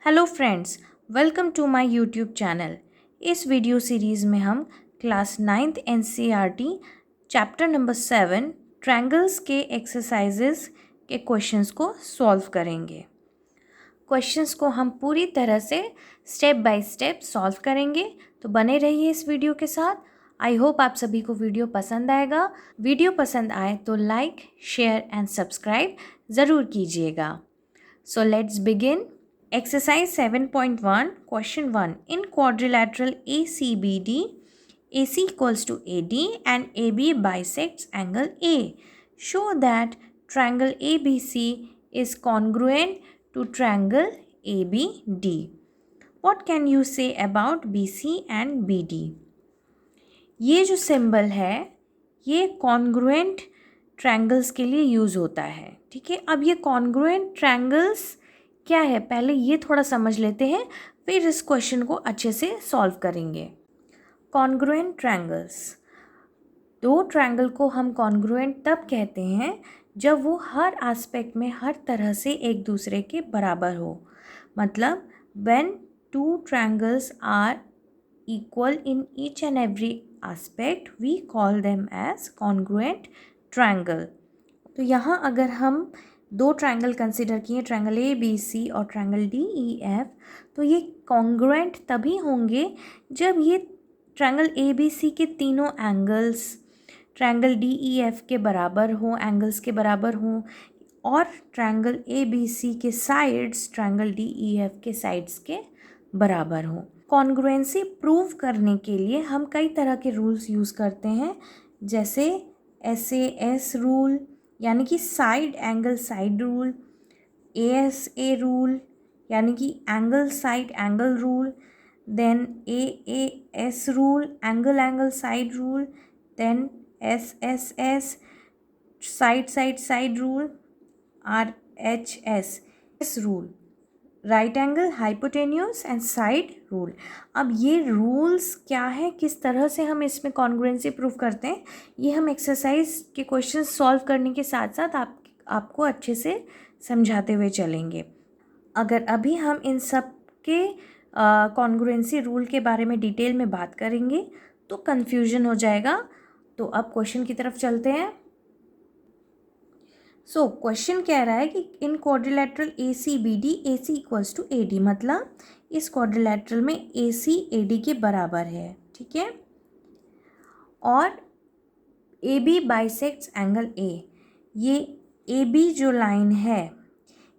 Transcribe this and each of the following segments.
Hello friends, welcome to my YouTube channel. इस video series में हम class 9th NCERT chapter number 7 triangles के exercises के questions को सॉल्व करेंगे। क्वेश्चंस को हम पूरी तरह से स्टेप बाय स्टेप सॉल्व करेंगे, तो बने रहिए इस वीडियो के साथ। आई होप आप सभी को वीडियो पसंद आएगा। वीडियो पसंद आए तो लाइक, शेयर एंड सब्सक्राइब ज़रूर कीजिएगा। So let's begin. Exercise 7.1, question 1. In quadrilateral ACBD, AC equals to AD and AB bisects angle A. Show that triangle ABC is congruent to triangle ABD. What can you say about BC and BD? ये जो symbol है ये congruent triangles के लिए use होता है। ठीक है, अब ये कॉन्ग्रुएंट ट्रायंगल्स क्या है पहले ये थोड़ा समझ लेते हैं, फिर इस क्वेश्चन को अच्छे से सॉल्व करेंगे। कॉन्ग्रुएंट ट्रायंगल्स, दो ट्रायंगल को हम कॉन्ग्रुएंट तब कहते हैं जब वो हर एस्पेक्ट में हर तरह से एक दूसरे के बराबर हो। मतलब when two triangles are equal in each and every aspect we call them as congruent triangle. तो यहाँ अगर हम दो ट्रायंगल कंसिडर किए, ट्रायंगल ए बी सी और ट्रायंगल डी ई एफ, तो ये कॉन्ग्रुएंट तभी होंगे जब ये ट्रायंगल ए बी सी के तीनों angles triangle D E F के बराबर हों, एंगल्स के बराबर हों, और ट्रायंगल ए बी सी के sides triangle D E F के साइड्स के बराबर हों। कॉन्ग्रुएंसी प्रूव करने के लिए हम कई तरह के रूल्स यूज़ करते हैं, जैसे SAS रूल यानी कि side angle side rule, ASA rule यानी कि angle side angle rule, then AAS rule angle angle side rule, then SSS side side side rule, RHS rule right angle hypotenuse and side rule. अब ये rules क्या है, किस तरह से हम इसमें कॉन्ग्रुएंसी प्रूव करते हैं, ये हम एक्सरसाइज के क्वेश्चन सॉल्व करने के साथ साथ आपको अच्छे से समझाते हुए चलेंगे। अगर अभी हम इन सब के कॉन्ग्रुएंसी रूल के बारे में डिटेल में बात करेंगे तो कन्फ्यूजन हो जाएगा। तो अब क्वेश्चन की तरफ चलते हैं। सो क्वेश्चन कह रहा है कि in quadrilateral A C B D A C equals to A D, मतलब इस क्वाड्रिलेटरल में ए सी ए डी के बराबर है। ठीक है, और A B bisects angle A, ये ए बी जो लाइन है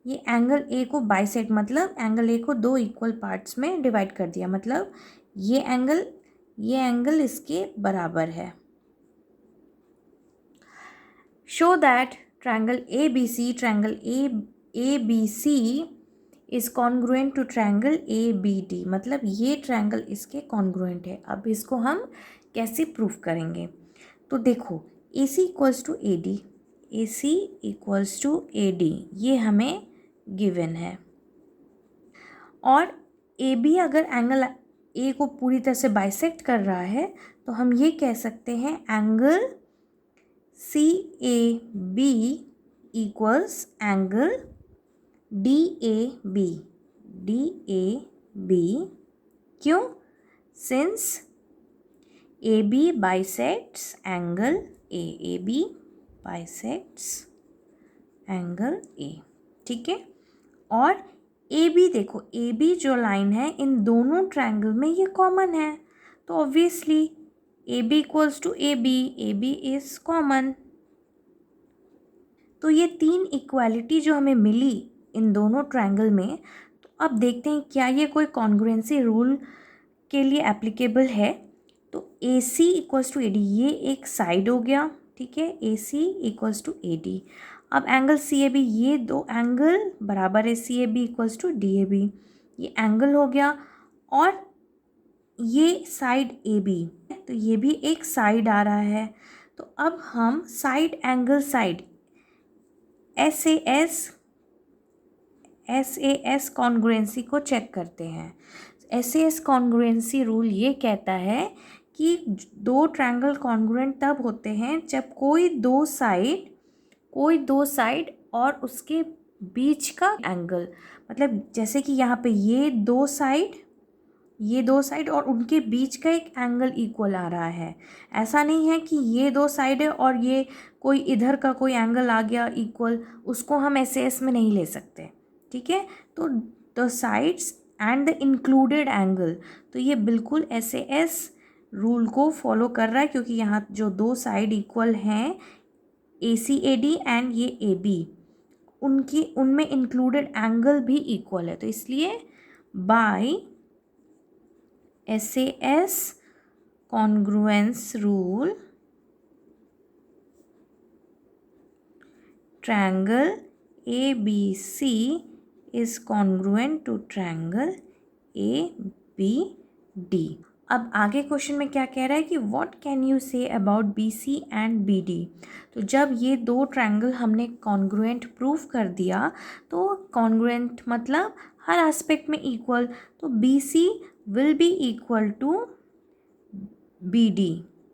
ये एंगल ए को बाइसेक्ट मतलब एंगल ए को दो इक्वल पार्ट्स में डिवाइड कर दिया, मतलब ये एंगल इसके बराबर है। Show that triangle ABC is congruent to triangle ABD, मतलब ये ट्रायंगल इसके कॉन्ग्रुएंट है। अब इसको हम कैसे प्रूफ करेंगे, तो देखो AC equals to AD, AC equals to AD ये हमें गिवन है, और AB अगर एंगल A को पूरी तरह से बाइसेक्ट कर रहा है तो हम ये कह सकते हैं angle CAB equals angle DAB, क्यों? Since AB bisects angle A, AB bisects angle A। ठीक है, और AB देखो, AB जो लाइन है इन दोनों ट्रायंगल में ये कॉमन है, तो obviously AB equals to AB is common. तो ये तीन इक्वालिटी जो हमें मिली इन दोनों ट्रायंगल में, तो अब देखते हैं क्या ये कोई कॉन्ग्रुएंसी रूल के लिए एप्लीकेबल है। तो AC इक्वल्स टू AD ये एक साइड हो गया, ठीक है, AC इक्वल्स टू AD। अब एंगल CAB, ये दो एंगल बराबर है, CAB इक्वल्स टू DAB ये एंगल हो गया, और ये साइड AB तो ये भी एक साइड आ रहा है। तो अब हम side angle side SAS congruency को चेक करते हैं। SAS कॉन्ग्रुएंसी रूल ये कहता है कि दो ट्रायंगल कॉन्ग्रुएंट तब होते हैं जब कोई दो साइड और उसके बीच का एंगल, मतलब जैसे कि यहाँ पे ये दो साइड और उनके बीच का एक एंगल इक्वल आ रहा है। ऐसा नहीं है कि ये दो साइड है और ये कोई इधर का कोई एंगल आ गया इक्वल, उसको हम एस में नहीं ले सकते, ठीक है। तो the sides and the included angle, तो ये बिल्कुल एस रूल को फॉलो कर रहा है, क्योंकि यहाँ जो दो साइड इक्वल हैं ACAD एंड ये AB, उनमें इंक्लूडेड एंगल भी इक्वल है, तो इसलिए by SAS congruence rule triangle ABC is congruent to triangle ABD। अब आगे क्वेश्चन में क्या कह रहा है कि what can you say about BC and BD। तो जब ये दो ट्रायंगल हमने कॉन्ग्रुएंट प्रूफ कर दिया, तो कॉन्ग्रुएंट मतलब हर एस्पेक्ट में इक्वल, तो BC will be equal to BD,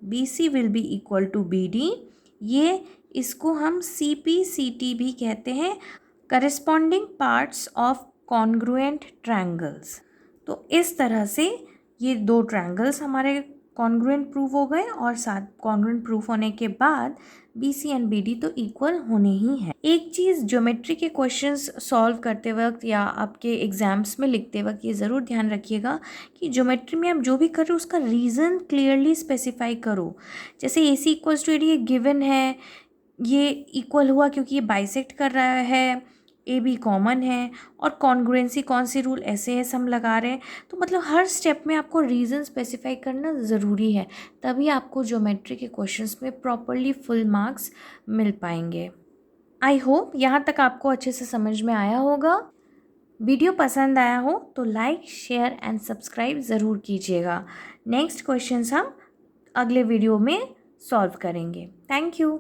BC will be equal to BD। ये इसको हम CPCT भी कहते हैं, corresponding parts of congruent triangles. तो इस तरह से ये दो ट्रायंगल्स हमारे कॉन्ग्रुएंट प्रूफ हो गए, और साथ कॉन्ग्रुएंट प्रूफ होने के बाद BC एंड BD तो इक्वल होने ही है। एक चीज़ ज्योमेट्री के क्वेश्चंस सॉल्व करते वक्त या आपके एग्जाम्स में लिखते वक्त ये ज़रूर ध्यान रखिएगा कि ज्योमेट्री में आप जो भी कर रहे हो उसका रीज़न क्लियरली स्पेसिफाई करो। जैसे AC इक्वल्स टू AD ये गिवन है, ये इक्वल हुआ क्योंकि ये बाइसेक्ट कर रहा है, AB कॉमन है, और कॉन्ग्रुएंसी कौन सी रूल SAS हम लगा रहे हैं। तो मतलब हर स्टेप में आपको रीज़न स्पेसिफाई करना ज़रूरी है, तभी आपको ज्योमेट्री के क्वेश्चंस में प्रॉपरली फुल मार्क्स मिल पाएंगे। आई होप यहाँ तक आपको अच्छे से समझ में आया होगा। वीडियो पसंद आया हो तो लाइक, शेयर एंड सब्सक्राइब ज़रूर कीजिएगा। नेक्स्ट क्वेश्चंस हम अगले वीडियो में सॉल्व करेंगे। Thank you.